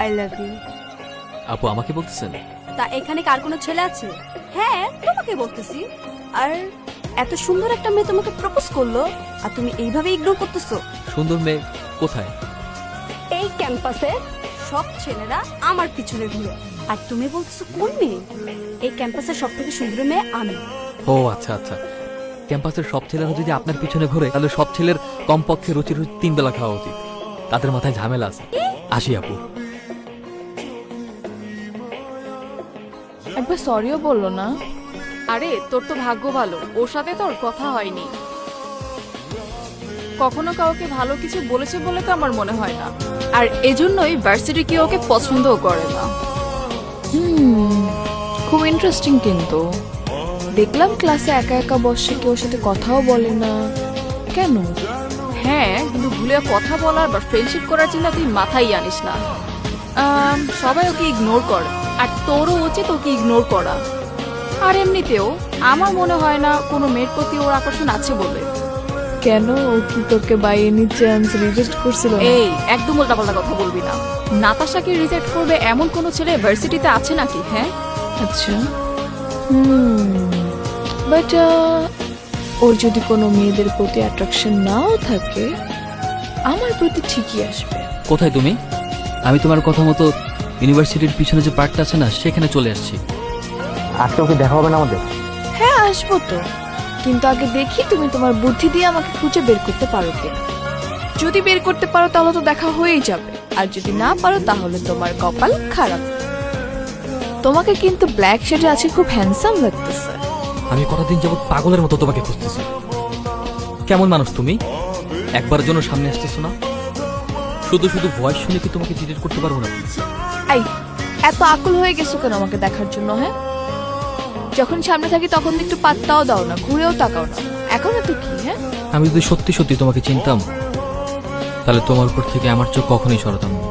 I love you. আপু আমাকে বলতেছেন? তা এখানে কার কোনো ছেলে আছে? হ্যাঁ তোমাকে বলতেছি। আর এত সুন্দর একটা মেয়ে তোমাকে প্রপোজ করলো আর তুমি এইভাবে ইগনোর করতেছো? সুন্দর মেয়ে কোথায়? এই ক্যাম্পাসে সব ছেলেরা আমার পিছনে ঘুরে আর তুমি বলতেছো কোন মেয়ে? এই ক্যাম্পাসের সব থেকে সুন্দর মেয়ে আমি। ও আচ্ছা আচ্ছা, ক্যাম্পাসের সব ছেলেরা যদি আপনার পিছনে ঘোরে তাহলে সব ছেলের কমপক্ষে রুচি 3 বেলা খাওয়া উচিত। তাদের মাথায় ঝামেলা আছে। আসি আপু। একবার সরিও বললো না? আরে তোর তো ভাগ্য ভালো, ওর সাথে তোর কথা হয়নি। কখনো কাউকে ভালো কিছু বলেছে বলে তো আমার মনে হয় না, আর এজন্যই ভার্সিটি কেউ ওকে পছন্দও করে না। খুব ইন্টারেস্টিং। কিন্তু দেখলাম ক্লাসে একা একা বসে, কেউ সাথে কথাও বলে না কেন? হ্যাঁ, কিন্তু ভুলে কথা বলার বা ফ্রেন্ডশিপ করার চিন্তা তুই মাথায় আনিস না। সবাই ওকে ইগনোর করে, আর তোরও উচিত ওকে ইগনোর করা। আর এমনিতেও আমার মনে হয় না কোনো মেয়ের প্রতি ওর আকর্ষণ আছে বলে। কেন, ও কি তোকে বাই এনি চান্স রিজেক্ট করছিল? এই একদম উল্টাপাল্টা কথা বলবি না। নাতাশাকে রিজেক্ট করবে এমন কোনো ছেলে ভার্সিটিতে আছে নাকি? হ্যাঁ আচ্ছা, বাট ওর যদি কোনো মেয়েদের প্রতি অ্যাট্রাকশন নাও থাকে, আমার প্রতি ঠিকই আসবে। কোথায় তুমি? আমি তোমার কথা মতো ইউনিভার্সিটির পিছনে যে পার্কটা আছে না, সেখানে চলে আসছি। আজকে ওকে দেখা হবে না আমাদের? হ্যাঁ আসবো তো, কিন্তু আগে দেখি তুমি তোমার বুদ্ধি দিয়ে আমাকে খুঁজে বের করতে পারো কিনা। যদি বের করতে পারো তাহলে তো দেখা হয়েই যাবে, আর যদি না পারো তাহলে তোমার কপাল খারাপ। তোমাকে কিন্তু ব্ল্যাক শেডে আছে খুব হ্যান্ডসাম লাগতেছে। আমি কতদিন যাবত পাগলের মতো তোমাকে খুঁজতেছি। কেমন মানুষ তুমি? একবারের জন্য সামনে আসতেছো না? শুধু শুধু ভয়েস শুনে কি তোমাকে ডিলিট করতে পারবো না? আই, এত আকুল হয়ে গেছো কেন আমাকে দেখার জন্য? হ্যাঁ, যখন সামনে থাকি তখন তো একটু পাত্তাও দাও না, ঘুরেও তাকাও না। এখন তো কি? হ্যাঁ, আমি যদি সত্যি সত্যি তোমাকে চিনতাম তাহলে তোমার উপর থেকে আমার চোখ কখনোই সরাতাম না।